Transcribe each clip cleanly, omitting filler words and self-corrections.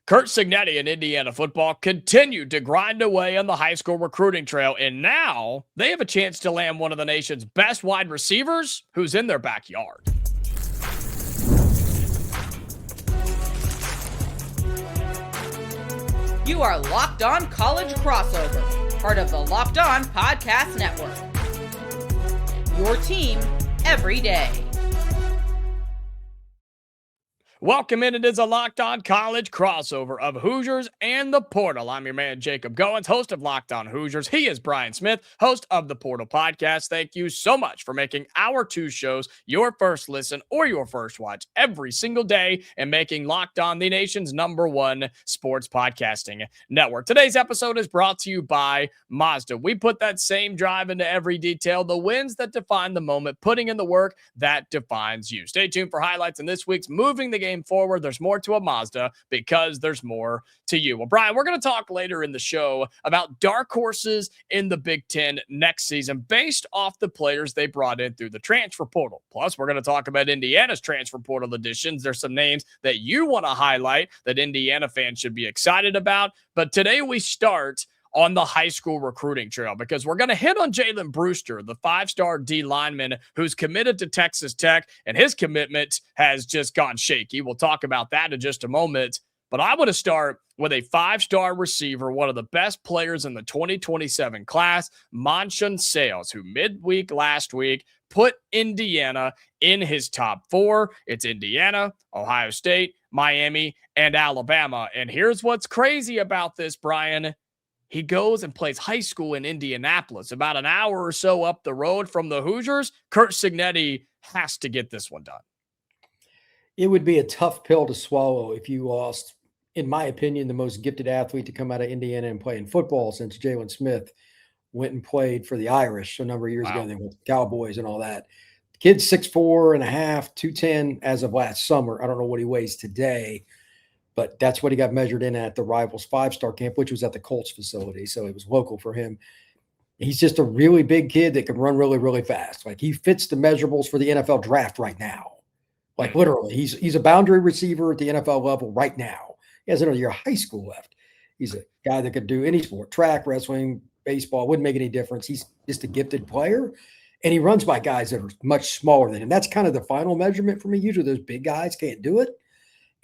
Kurt Cignetti and Indiana football continued to grind away on the high school recruiting trail, and now they have a chance to land one of the nation's best wide receivers who's in their backyard. You are Locked On College Crossover, part of the Locked On Podcast Network. Your team every day. Welcome in. It is a Locked On College crossover of Hoosiers and the Portal. I'm your man, Jacob Goins, host of Locked On Hoosiers. He is Brian Smith, host of the Portal Podcast. Thank you so much for making our two shows your first listen or your first watch every single day and making Locked On the nation's #1 sports podcasting network. Today's episode is brought to you by Mazda. We put that same drive into every detail, the wins that define the moment, putting in the work that defines you. Stay tuned for highlights in this week's Moving the Game Forward. There's more to a Mazda because there's more to you. Well, Brian, we're going to talk later in the show about dark horses in the Big Ten next season based off the players they brought in through the transfer portal. Plus, we're going to talk about Indiana's transfer portal additions. There's some names that you want to highlight that Indiana fans should be excited about. But today we start on the high school recruiting trail because we're going to hit on Jaylen Brewster, the 5-star D lineman who's committed to Texas Tech, and his commitment has just gone shaky. We'll talk about that in just a moment. But I want to start with a 5-star receiver, one of the best players in the 2027 class, Monshun Sales, who midweek last week put Indiana in his top 4. It's Indiana, Ohio State, Miami, and Alabama. And here's what's crazy about this, Brian. He goes and plays high school in Indianapolis, about an hour or so up the road from the Hoosiers. Kurt Cignetti has to get this one done. It would be a tough pill to swallow if you lost, in my opinion, the most gifted athlete to come out of Indiana and play in football since Jaylen Smith went and played for the Irish a number of years ago. They went to Cowboys and all that. The kid's 6'4 and a half, 210 as of last summer. I don't know what he weighs today, but that's what he got measured in at the Rivals 5-star camp, which was at the Colts facility. So it was local for him. He's just a really big kid that can run really, really fast. Like, he fits the measurables for the NFL draft right now. Like, literally, he's a boundary receiver at the NFL level right now. He has another year of high school left. He's a guy that could do any sport, track, wrestling, baseball, wouldn't make any difference. He's just a gifted player, and he runs by guys that are much smaller than him. That's kind of the final measurement for me. Usually those big guys can't do it.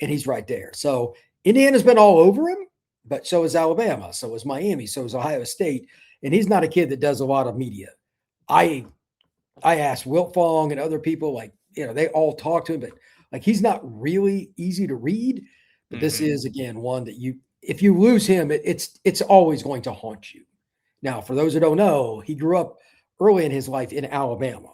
And he's right there. So Indiana's been all over him, but so is Alabama. So is Miami. So is Ohio State. And he's not a kid that does a lot of media. I asked Wilt Fong and other people, like, they all talk to him, but like, he's not really easy to read. But this is, again, one that if you lose him, it's always going to haunt you. Now, for those that don't know, he grew up early in his life in Alabama.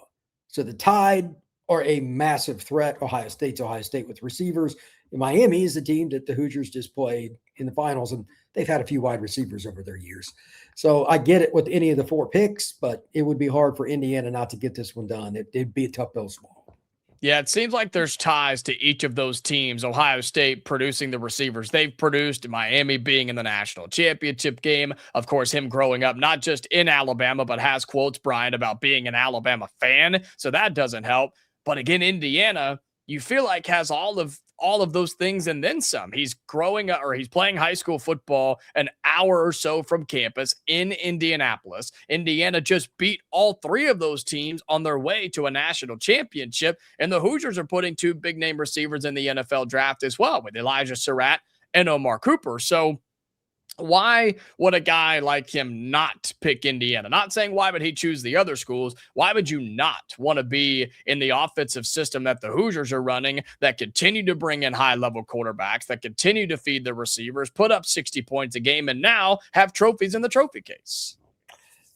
So the Tide are a massive threat. Ohio State with receivers. Miami is the team that the Hoosiers just played in the finals, and they've had a few wide receivers over their years. So I get it with any of the 4 picks, but it would be hard for Indiana not to get this one done. It'd be a tough pill to swallow. Yeah, it seems like there's ties to each of those teams. Ohio State producing the receivers they've produced, Miami being in the national championship game. Of course, him growing up not just in Alabama, but has quotes, Brian, about being an Alabama fan. So that doesn't help. But again, Indiana, you feel like has all of those things and then some. He's he's playing high school football an hour or so from campus in Indianapolis. Indiana just beat all 3 of those teams on their way to a national championship. And the Hoosiers are putting 2 big name receivers in the NFL draft as well, with Elijah Surratt and Omar Cooper. So why would a guy like him not pick Indiana? Not saying why would he choose the other schools. Why would you not want to be in the offensive system that the Hoosiers are running, that continue to bring in high-level quarterbacks, that continue to feed the receivers, put up 60 points a game, and now have trophies in the trophy case?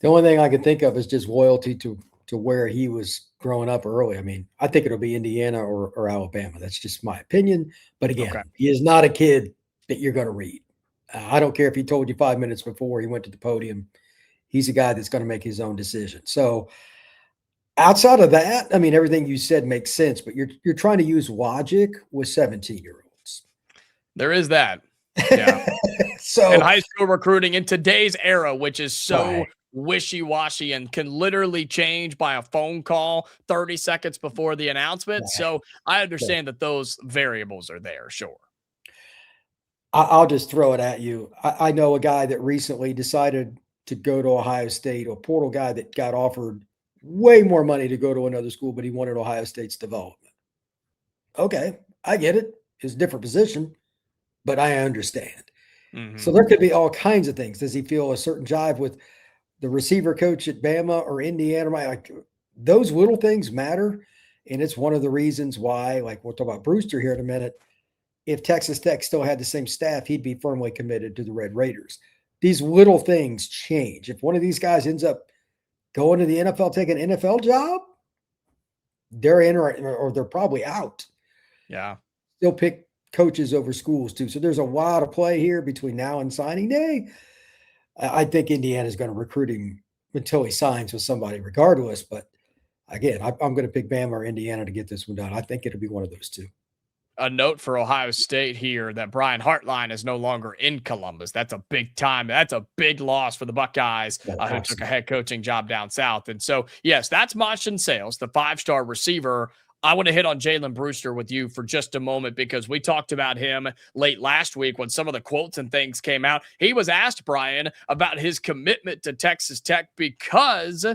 The only thing I can think of is just loyalty to where he was growing up early. I mean, I think it'll be Indiana or Alabama. That's just my opinion. But again, He is not a kid that you're going to read. I don't care if he told you 5 minutes before he went to the podium. He's a guy that's going to make his own decision. So outside of that, I mean, everything you said makes sense, but you're trying to use logic with 17-year-olds. There is that. Yeah. So in high school recruiting in today's era, which is so wishy-washy and can literally change by a phone call 30 seconds before the announcement. So I understand that those variables are there. Sure. I'll just throw it at you. I know a guy that recently decided to go to Ohio State, a portal guy that got offered way more money to go to another school, but he wanted Ohio State's development. Okay, I get it. It's a different position, but I understand. So there could be all kinds of things. Does he feel a certain jive with the receiver coach at Bama or Indiana? Like those little things matter. And it's one of the reasons why, like we'll talk about Brewster here in a minute. If Texas Tech still had the same staff, he'd be firmly committed to the Red Raiders. These little things change. If one of these guys ends up going to the NFL, taking an NFL job, they're in or they're probably out. Yeah. They'll pick coaches over schools too. So there's a lot of play here between now and signing day. I think Indiana's going to recruit him until he signs with somebody regardless. But again, I'm going to pick Bama or Indiana to get this one done. I think it'll be one of those two. A note for Ohio State here that Brian Hartline is no longer in Columbus. That's a big time. That's a big loss for the Buckeyes, who took a head coaching job down south. And so, yes, that's Monshun Sales, the 5-star receiver. I want to hit on Jaylen Brewster with you for just a moment because we talked about him late last week when some of the quotes and things came out. He was asked, Brian, about his commitment to Texas Tech because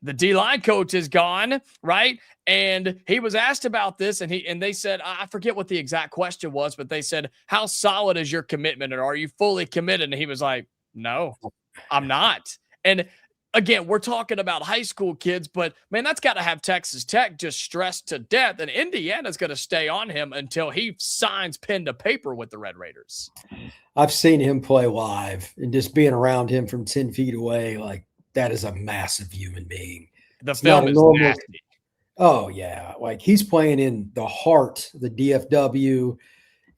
the D-line coach is gone, right? And he was asked about this, and they said, I forget what the exact question was, but they said, how solid is your commitment, and are you fully committed? And he was like, no, I'm not. And again, we're talking about high school kids, but man, that's got to have Texas Tech just stressed to death, and Indiana's going to stay on him until he signs pen to paper with the Red Raiders. I've seen him play live, and just being around him from 10 feet away, like, that is a massive human being. The film is nasty. Oh, yeah. Like he's playing in the heart, the DFW.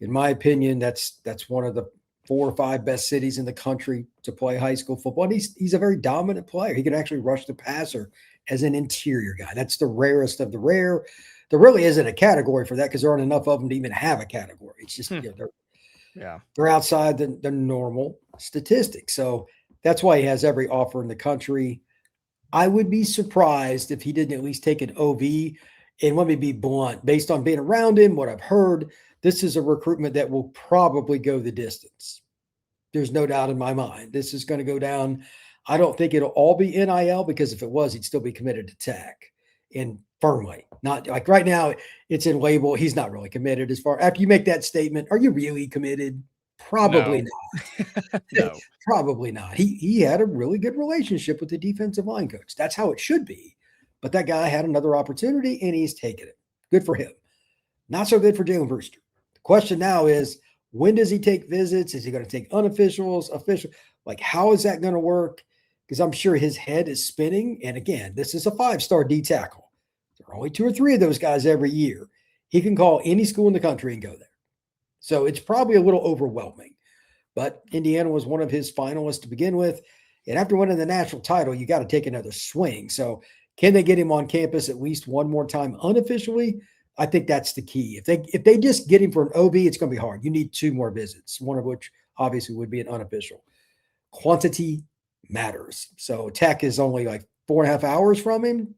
In my opinion, that's one of the 4 or 5 best cities in the country to play high school football. And he's a very dominant player. He can actually rush the passer as an interior guy. That's the rarest of the rare. There really isn't a category for that because there aren't enough of them to even have a category. It's just they're outside the normal statistics. So that's why he has every offer in the country. I would be surprised if he didn't at least take an OV. And let me be blunt, based on being around him, what I've heard, this is a recruitment that will probably go the distance. There's no doubt in my mind. This is going to go down. I don't think it'll all be NIL because if it was, he'd still be committed to Tech and firmly. Not like right now, it's in label. He's not really committed as far after you make that statement. Are you really committed? Probably not. No. Probably not. He had a really good relationship with the defensive line coach. That's how it should be. But that guy had another opportunity and he's taken it. Good for him. Not so good for Jaylen Brewster. The question now is, when does he take visits? Is he going to take unofficials, official? Like, how is that going to work? Because I'm sure his head is spinning. And again, this is a 5-star D tackle. There are only 2 or 3 of those guys every year. He can call any school in the country and go there. So it's probably a little overwhelming. But Indiana was one of his finalists to begin with. And after winning the national title, you got to take another swing. So can they get him on campus at least one more time unofficially? I think that's the key. If they just get him for an OB, it's going to be hard. You need 2 more visits, one of which obviously would be an unofficial. Quantity matters. So Tech is only like 4.5 hours from him.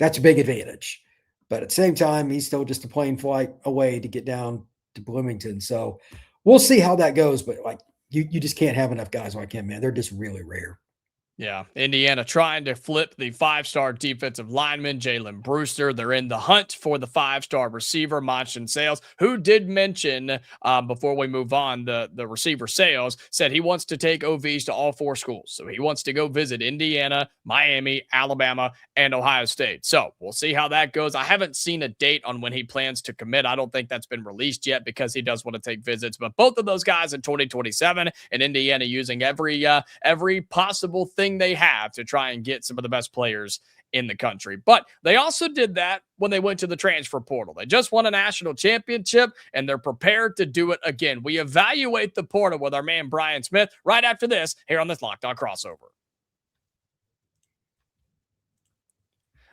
That's a big advantage. But at the same time, he's still just a plane flight away to get down to Bloomington. So we'll see how that goes. But like you just can't have enough guys like him, man. They're just really rare. Yeah, Indiana trying to flip the 5-star defensive lineman, Jaylen Brewster. They're in the hunt for the 5-star receiver, Monshun Sales, who did mention, before we move on, the receiver Sales said he wants to take OVs to all 4 schools. So he wants to go visit Indiana, Miami, Alabama, and Ohio State. So we'll see how that goes. I haven't seen a date on when he plans to commit. I don't think that's been released yet because he does want to take visits. But both of those guys in 2027, and Indiana using every possible thing they have to try and get some of the best players in the country. But they also did that when they went to the transfer portal. They just won a national championship and they're prepared to do it again. We evaluate the portal with our man Brian Smith right after this here on this Locked On Crossover.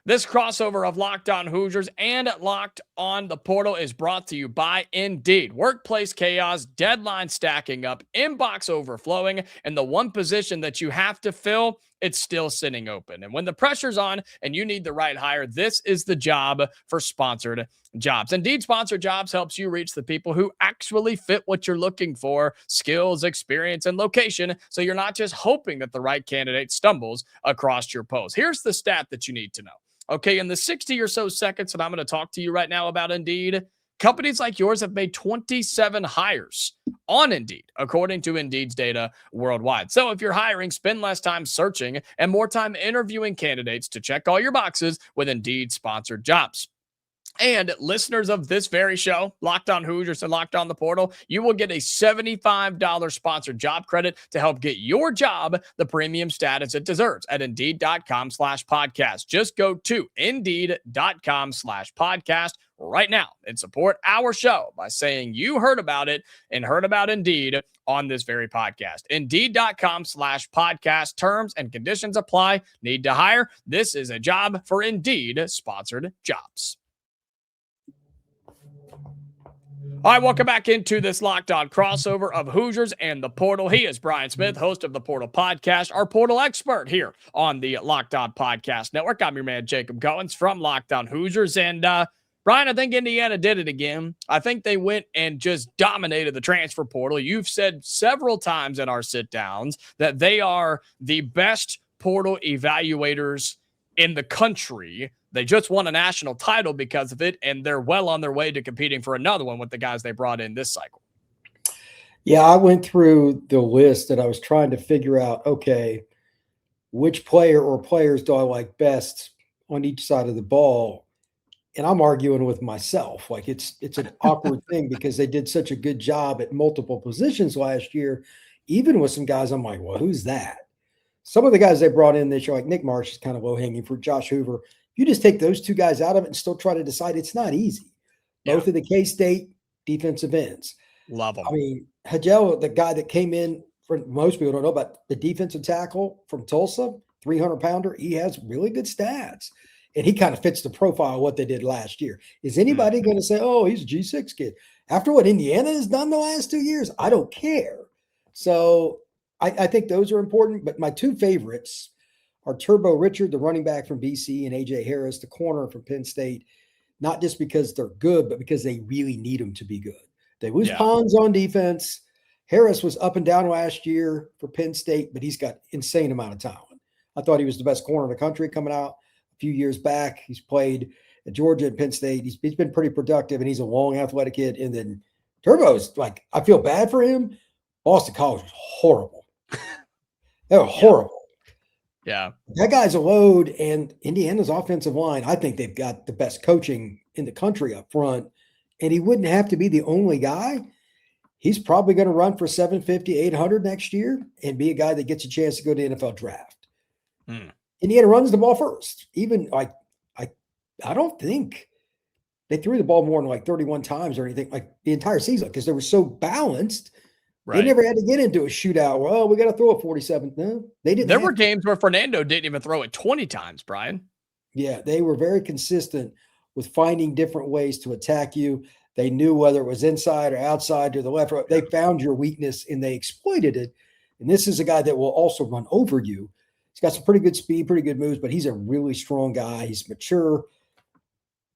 This crossover of Locked On Hoosiers and Locked On the Portal is brought to you by Indeed. Workplace chaos, deadline stacking up, inbox overflowing, and the one position that you have to fill, it's still sitting open. And when the pressure's on and you need the right hire, this is the job for sponsored jobs. Indeed, sponsored jobs helps you reach the people who actually fit what you're looking for, skills, experience, and location, so you're not just hoping that the right candidate stumbles across your post. Here's the stat that you need to know. Okay, in the 60 or so seconds that I'm going to talk to you right now about Indeed, companies like yours have made 27 hires on Indeed, according to Indeed's data worldwide. So if you're hiring, spend less time searching and more time interviewing candidates to check all your boxes with Indeed sponsored jobs. And listeners of this very show, Locked On Hoosiers and Locked On the Portal, you will get a $75 sponsored job credit to help get your job the premium status it deserves at Indeed.com/podcast. Just go to Indeed.com/podcast right now and support our show by saying you heard about it and heard about Indeed on this very podcast. Indeed.com/podcast. Terms and conditions apply. Need to hire? This is a job for Indeed sponsored jobs. All right, welcome back into this Locked On crossover of Hoosiers and the Portal. He is Brian Smith, host of the Portal Podcast, our Portal expert here on the Locked On Podcast Network. I'm your man, Jacob Goins from Locked On Hoosiers. And Brian, I think Indiana did it again. I think they went and just dominated the transfer portal. You've said several times in our sit-downs that they are the best portal evaluators in the country. They just won a national title because of it, and they're well on their way to competing for another one with the guys they brought in this cycle. Yeah, I went through the list and I was trying to figure out, okay, which player or players do I like best on each side of the ball? And I'm arguing with myself. Like it's an awkward thing because they did such a good job at multiple positions last year. Even with some guys, I'm like, well, who's that? Some of the guys they brought in this year, like Nick Marsh, is kind of low-hanging fruit. Josh Hoover. You just take those two guys out of it and still try to decide. It's not easy. Both of the K-State defensive ends. Love them. I mean, Hagel, the guy that came in, for most people don't know about the defensive tackle from Tulsa, 300-pounder, he has really good stats. And he kind of fits the profile of what they did last year. Is anybody going to say, oh, he's a G6 kid? After what Indiana has done the last 2 years, I don't care. So I think those are important. But my two favorites are Turbo Richard, the running back from BC, and A.J. Harris, the corner from Penn State, not just because they're good, but because they really need them to be good. They lose Pons on defense. Harris was up and down last year for Penn State, but he's got insane amount of talent. I thought he was the best corner in the country coming out a few years back. He's played at Georgia and Penn State. He's been pretty productive, and he's a long, athletic kid. And then Turbo's like, I feel bad for him. Boston College was horrible. They were horrible. Yeah. That guy's a load, and Indiana's offensive line, I think they've got the best coaching in the country up front, and he wouldn't have to be the only guy. He's probably going to run for 750, 800 next year and be a guy that gets a chance to go to the NFL draft. Indiana runs the ball first. Even like, I don't think they threw the ball more than like 31 times or anything like the entire season because they were so balanced. They never had to get into a shootout. Well, we got to throw it 47. No, they didn't. There were games where Fernando didn't even throw it 20 times, Brian. Yeah, they were very consistent with finding different ways to attack you. They knew whether it was inside or outside to the left. They found your weakness and they exploited it. And this is a guy that will also run over you. He's got some pretty good speed, pretty good moves, but he's a really strong guy. He's mature.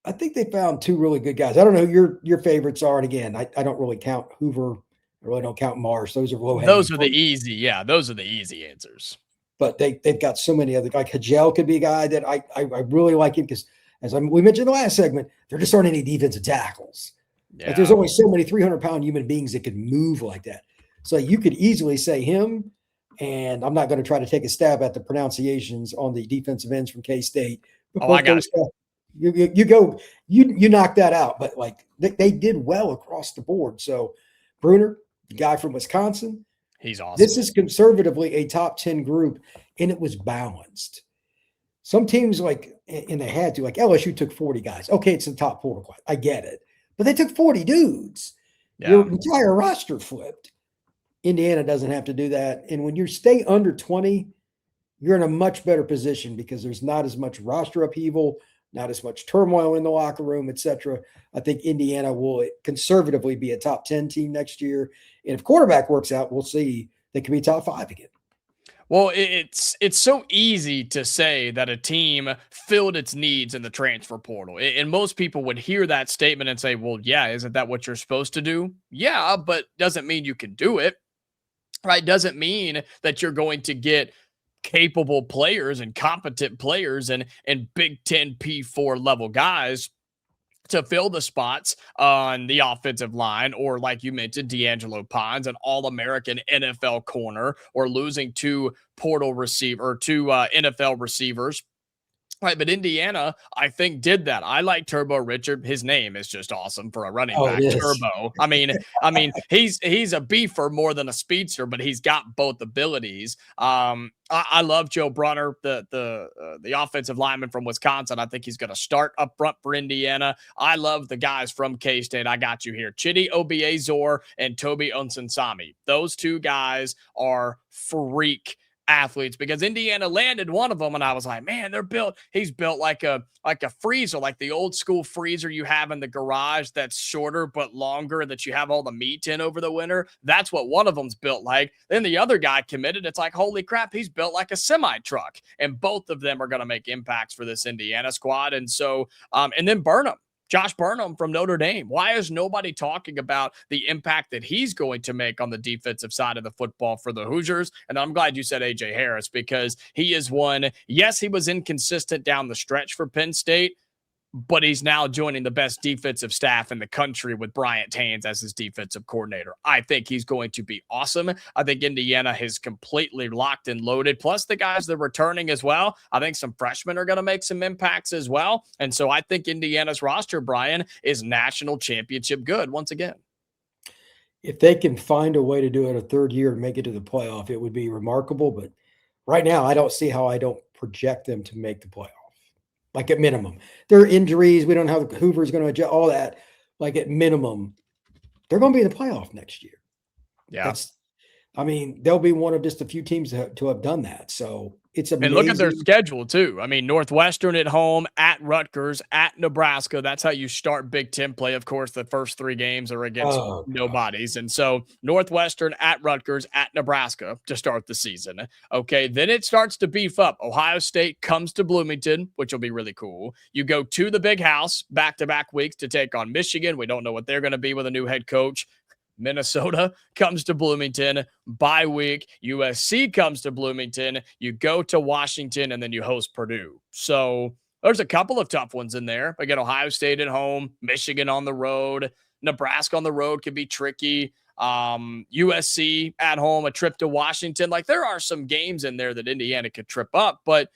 I think they found two really good guys. I don't know who your favorites are. And again, I don't really count Hoover. I really don't count Marsh. Those are low. Those are the easy. Yeah, those are the easy answers. But they've got so many other, like Hagel could be a guy that I really like him because, as we mentioned in the last segment, there just aren't any defensive tackles. Yeah. Like there's only so many 300-pound human beings that could move like that. So you could easily say him, and I'm not going to try to take a stab at the pronunciations on the defensive ends from K-State. Oh, I got it. You knock that out. But like they did well across the board. So Bruner, the guy from Wisconsin, he's awesome. This is conservatively a top 10 group, and it was balanced. Some teams and they had to, like LSU took 40 guys. Okay, it's the top 4 class. I get it. But they took 40 dudes. Yeah. Your entire roster flipped. Indiana doesn't have to do that. And when you stay under 20, you're in a much better position because there's not as much roster upheaval, not as much turmoil in the locker room, etc. I think Indiana will conservatively be a top 10 team next year. And if quarterback works out, we'll see they could be top 5 again. Well, it's so easy to say that a team filled its needs in the transfer portal. And most people would hear that statement and say, well, yeah, isn't that what you're supposed to do? Yeah, but doesn't mean you can do it, right? Doesn't mean that you're going to get capable players and competent players and Big Ten P4 level guys to fill the spots on the offensive line, or like you mentioned, D'Angelo Pons, an all-American NFL corner, or losing two NFL receivers. Right, but Indiana, I think, did that. I like Turbo Richard. His name is just awesome for a running back. Turbo. I mean, he's a beefer more than a speedster, but he's got both abilities. I love Joe Brunner, the offensive lineman from Wisconsin. I think he's going to start up front for Indiana. I love the guys from K-State. I got you here. Chidi Obiezor and Toby Onsensami. Those two guys are freak athletes, because Indiana landed one of them and I was like, man, he's built like a freezer, like the old school freezer you have in the garage that's shorter but longer, that you have all the meat in over the winter. That's what one of them's built like. Then the other guy committed. It's like, holy crap, he's built like a semi truck. And both of them are going to make impacts for this Indiana squad. And so and then Josh Burnham from Notre Dame. Why is nobody talking about the impact that he's going to make on the defensive side of the football for the Hoosiers? And I'm glad you said A.J. Harris, because he is one. Yes, he was inconsistent down the stretch for Penn State, but he's now joining the best defensive staff in the country with Bryant Haynes as his defensive coordinator. I think he's going to be awesome. I think Indiana has completely locked and loaded, plus the guys that are returning as well. I think some freshmen are going to make some impacts as well. And so I think Indiana's roster, Brian, is national championship good once again. If they can find a way to do it a third year and make it to the playoff, it would be remarkable. But right now, I don't see how I don't project them to make the playoff. Like at minimum, there are injuries. We don't know how the Hoover's going to adjust all that. Like at minimum, they're going to be in the playoff next year. Yeah. They'll be one of just a few teams to have done that. So it's amazing. And look at their schedule too. I mean, Northwestern at home, at Rutgers, at Nebraska. That's how you start Big Ten play. Of course, the first 3 games are against nobodies. And so Northwestern, at Rutgers, at Nebraska to start the season. Okay, then it starts to beef up. Ohio State comes to Bloomington, which will be really cool. You go to the Big House back-to-back weeks to take on Michigan. We don't know what they're going to be with a new head coach. Minnesota comes to Bloomington, bye week. USC comes to Bloomington. You go to Washington, and then you host Purdue. So there's a couple of tough ones in there. Again, Ohio State at home, Michigan on the road, Nebraska on the road could be tricky. USC at home, a trip to Washington. Like, there are some games in there that Indiana could trip up, but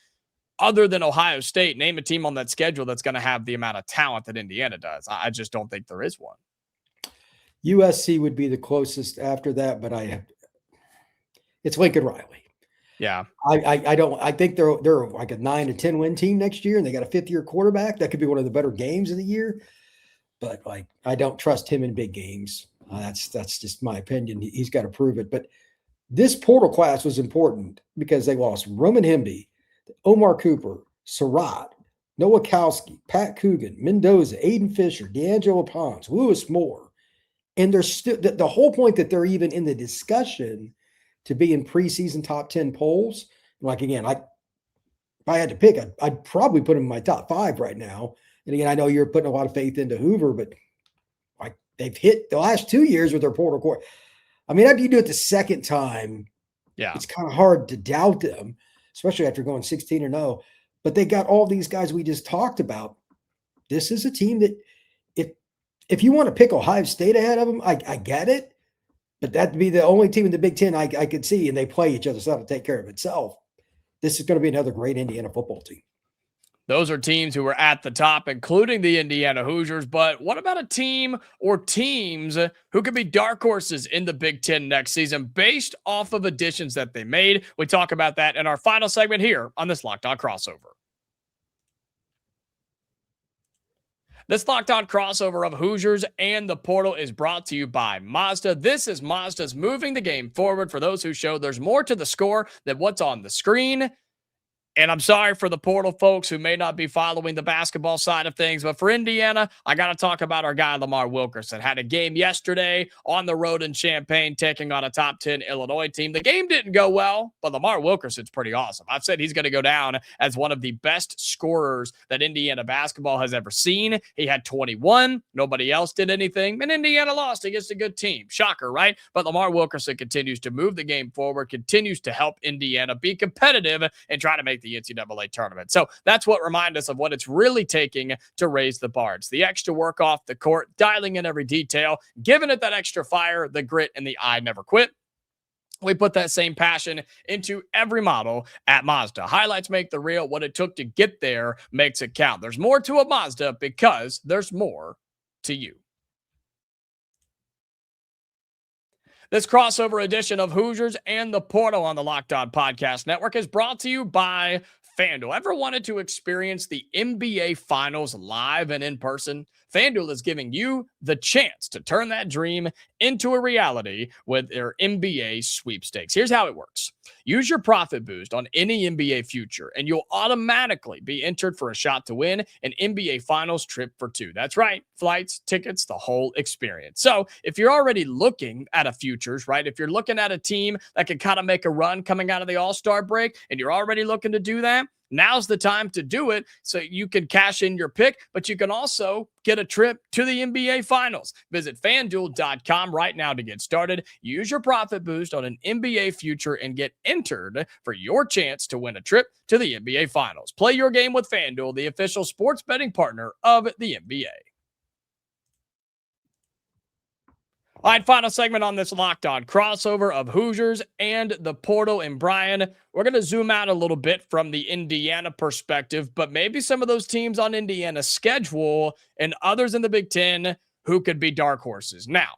other than Ohio State, name a team on that schedule that's going to have the amount of talent that Indiana does. I just don't think there is one. USC would be the closest after that, but it's Lincoln Riley. Yeah. I think they're like a 9 to 10 win team next year, and they got a 5th-year quarterback. That could be one of the better games of the year. But I don't trust him in big games. That's just my opinion. He's got to prove it. But this portal class was important because they lost Roman Hemby, Omar Cooper, Surratt, Nowakowski, Pat Coogan, Mendoza, Aiden Fisher, D'Angelo Pons, Lewis Moore. And there's still the whole point that they're even in the discussion to be in preseason top 10 polls. Like, again, if I had to pick, I'd probably put them in my top 5 right now. And again, I know you're putting a lot of faith into Hoover, but they've hit the last 2 years with their portal core. I mean, after you do it the second time, yeah, it's kind of hard to doubt them, especially after going 16-0. But they got all these guys we just talked about. This is a team that, if you want to pick Ohio State ahead of them, I get it. But that'd be the only team in the Big Ten I could see, and they play each other, so that'll take care of itself. This is going to be another great Indiana football team. Those are teams who are at the top, including the Indiana Hoosiers. But what about a team or teams who could be dark horses in the Big Ten next season based off of additions that they made? We talk about that in our final segment here on this Locked On Crossover. This Locked On crossover of Hoosiers and the portal is brought to you by Mazda. This is Mazda's moving the game forward for those who show there's more to the score than what's on the screen. And I'm sorry for the portal folks who may not be following the basketball side of things, but for Indiana, I got to talk about our guy, Lamar Wilkerson. Had a game yesterday on the road in Champaign, taking on a top 10 Illinois team. The game didn't go well, but Lamar Wilkerson's pretty awesome. I've said he's going to go down as one of the best scorers that Indiana basketball has ever seen. He had 21. Nobody else did anything. And Indiana lost against a good team. Shocker, right? But Lamar Wilkerson continues to move the game forward, continues to help Indiana be competitive and try to make the NCAA tournament. So that's what reminds us of what it's really taking to raise the bar. It's the extra work off the court, dialing in every detail, giving it that extra fire, the grit, and the I never quit. We put that same passion into every model at Mazda. Highlights make the real. What it took to get there makes it count. There's more to a Mazda because there's more to you. This crossover edition of Hoosiers and the Portal on the Locked On Podcast Network is brought to you by FanDuel. Ever wanted to experience the NBA Finals live and in person? FanDuel is giving you the chance to turn that dream into a reality with their NBA sweepstakes. Here's how it works. Use your profit boost on any NBA future, and you'll automatically be entered for a shot to win an NBA Finals trip for two. That's right. Flights, tickets, the whole experience. So if you're already looking at a futures, right? If you're looking at a team that can kind of make a run coming out of the All-Star break, and you're already looking to do that, now's the time to do it so you can cash in your pick, but you can also get a trip to the NBA Finals. Visit FanDuel.com right now to get started. Use your profit boost on an NBA future and get entered for your chance to win a trip to the NBA Finals. Play your game with FanDuel, the official sports betting partner of the NBA. All right, final segment on this Locked On crossover of Hoosiers and the Portal. And Brian, we're going to zoom out a little bit from the Indiana perspective, but maybe some of those teams on Indiana's schedule and others in the Big Ten who could be dark horses. Now,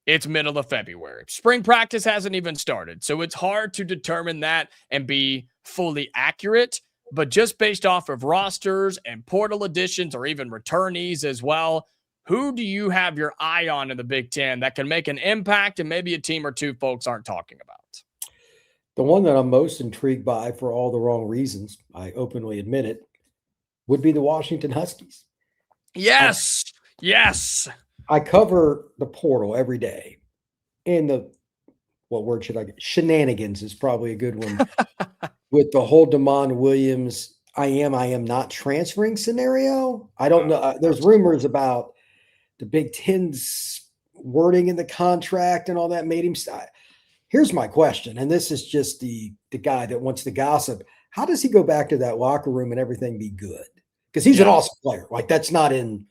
it's middle of February. Spring practice hasn't even started, so it's hard to determine that and be fully accurate. But just based off of rosters and portal additions or even returnees as well, who do you have your eye on in the Big Ten that can make an impact and maybe a team or two folks aren't talking about? The one that I'm most intrigued by for all the wrong reasons, I openly admit it, would be the Washington Huskies. Yes. Yes. I cover the portal every day. And what word should I get? Shenanigans is probably a good one. With the whole DeMond Williams, I am not transferring scenario. I don't know. There's rumors about the Big Ten's wording in the contract and all that made him stop. Here's my question, and this is just the guy that wants to gossip. How does he go back to that locker room and everything be good? Because he's an awesome player. Like that's not in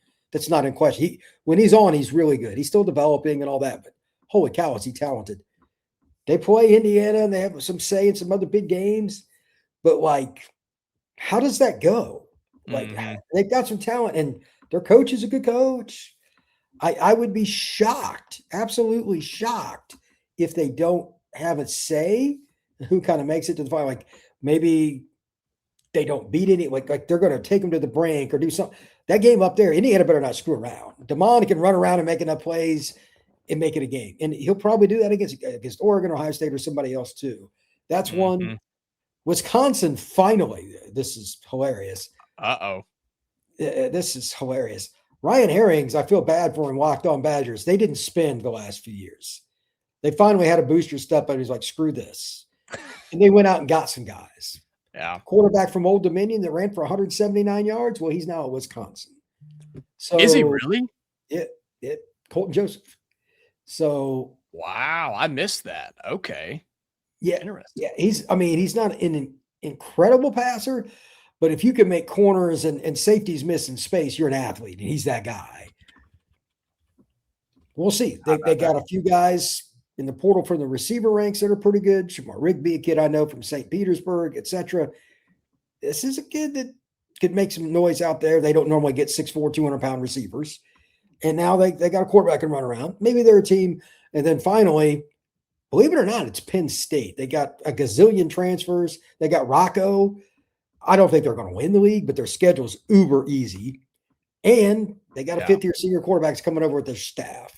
question. When he's on, he's really good. He's still developing and all that, but holy cow, is he talented. They play Indiana and they have some say in some other big games, but like, how does that go? Like they've got some talent and their coach is a good coach. I would be shocked, absolutely shocked, if they don't have a say who kind of makes it to the final. Like maybe they don't beat any, like they're going to take them to the brink or do something. That game up there, Indiana better not screw around. DeMond can run around and make enough plays and make it a game. And he'll probably do that against Oregon, Ohio State, or somebody else too. That's one. Wisconsin, finally, this is hilarious. This is hilarious. Ryan Herrings, I feel bad for him, Locked On Badgers. They didn't spend the last few years. They finally had a booster step, and he's like, screw this. And they went out and got some guys. Yeah. Quarterback from Old Dominion that ran for 179 yards. Well, he's now at Wisconsin. So is he really? Colton Joseph. So wow, I missed that. Okay. Yeah. Interesting. Yeah. He's not an incredible passer, but if you can make corners and safeties miss in space, you're an athlete, and he's that guy. We'll see. They got a few guys in the portal from the receiver ranks that are pretty good. Shamar Rigby, a kid I know from St. Petersburg, etc. This is a kid that could make some noise out there. They don't normally get 6'4", 200-pound receivers. And now they got a quarterback and run around. Maybe they're a team. And then finally, believe it or not, it's Penn State. They got a gazillion transfers. They got Rocco. I don't think they're going to win the league, but their schedule's uber easy. And they got a fifth-year senior quarterbacks coming over with their staff.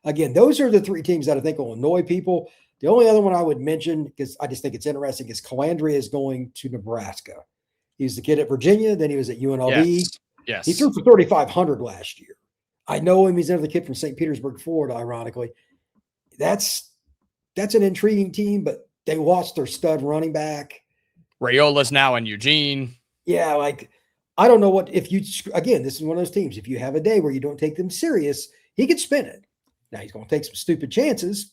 Again, those are the three teams that I think will annoy people. The only other one I would mention, because I just think it's interesting, is Calandria is going to Nebraska. He was the kid at Virginia. Then he was at UNLV. Yes. He threw for 3,500 last year. I know him. He's another kid from St. Petersburg, Florida, ironically. That's an intriguing team, but they lost their stud running back. Rayola's now in Eugene. Yeah, like, I don't know what, if you, again, this is one of those teams. If you have a day where you don't take them serious, he could spin it. Now he's going to take some stupid chances,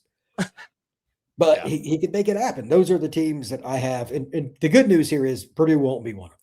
but Yeah. he could make it happen. Those are the teams that I have. And the good news here is Purdue won't be one of them.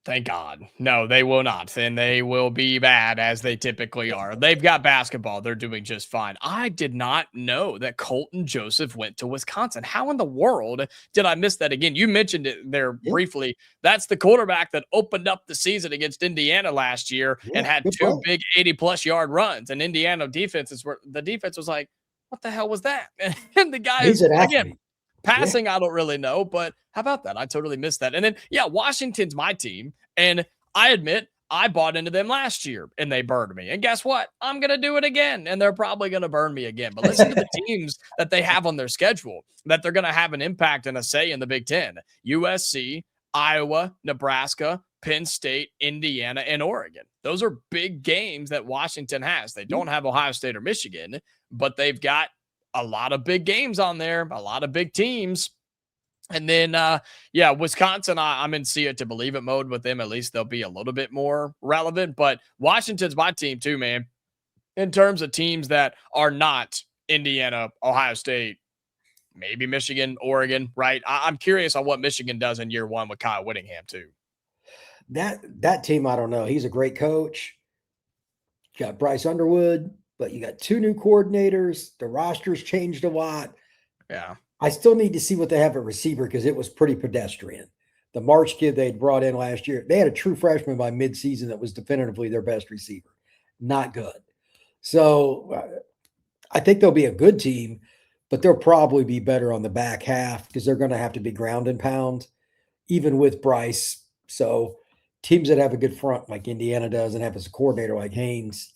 Thank God. No, they will not. And they will be bad as they typically are. They've got basketball. They're doing just fine. I did not know that Colton Joseph went to Wisconsin. How in the world did I miss that again? You mentioned it there briefly. That's the quarterback that opened up the season against Indiana last year and had two big 80-plus yard runs. And Indiana the defense was like, what the hell was that? And the guy is, again, passing, I don't really know, but how about that? I totally missed that. And then, Washington's my team. And I admit, I bought into them last year and they burned me. And guess what? I'm going to do it again. And they're probably going to burn me again. But listen to the teams that they have on their schedule that they're going to have an impact and a say in the Big Ten. USC, Iowa, Nebraska, Penn State, Indiana, and Oregon. Those are big games that Washington has. They don't have Ohio State or Michigan, but they've got a lot of big games on there, a lot of big teams. And then, Wisconsin, I'm in see it to believe it mode with them. At least they'll be a little bit more relevant. But Washington's my team too, man, in terms of teams that are not Indiana, Ohio State, maybe Michigan, Oregon, right? I'm curious on what Michigan does in year one with Kyle Whittingham too. That team, I don't know. He's a great coach. You got Bryce Underwood, but you got two new coordinators. The roster's changed a lot. Yeah. I still need to see what they have at receiver because it was pretty pedestrian. The March kid they'd brought in last year, they had a true freshman by midseason that was definitively their best receiver. Not good. So I think they'll be a good team, but they'll probably be better on the back half because they're going to have to be ground and pound, even with Bryce. So teams that have a good front like Indiana does and have a coordinator like Haynes,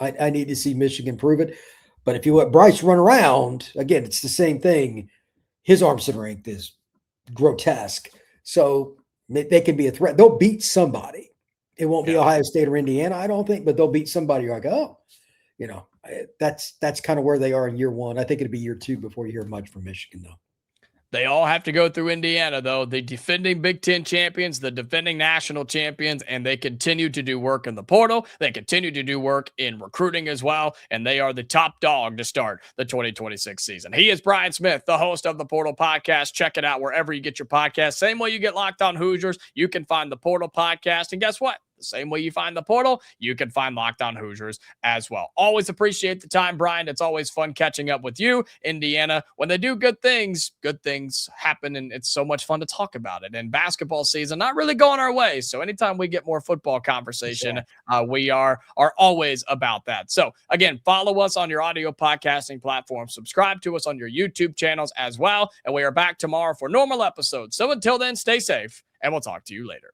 I need to see Michigan prove it. But if you let Bryce run around, again, it's the same thing. His arm strength is grotesque. So they can be a threat. They'll beat somebody. It won't be Ohio State or Indiana, I don't think, but they'll beat somebody. You're like, oh, that's kind of where they are in year one. I think it'll be year two before you hear much from Michigan, though. They all have to go through Indiana, though. The defending Big Ten champions, the defending national champions, and they continue to do work in the portal. They continue to do work in recruiting as well, and they are the top dog to start the 2026 season. He is Brian Smith, the host of the Portal Podcast. Check it out wherever you get your podcast. Same way you get Locked On Hoosiers, you can find the Portal Podcast. And guess what? The same way you find the portal, you can find Locked On Hoosiers as well. Always appreciate the time, Brian. It's always fun catching up with you. Indiana, when they do good things happen, and it's so much fun to talk about it. And basketball season, not really going our way. So anytime we get more football conversation, we are always about that. So again, follow us on your audio podcasting platform. Subscribe to us on your YouTube channels as well. And we are back tomorrow for normal episodes. So until then, stay safe, and we'll talk to you later.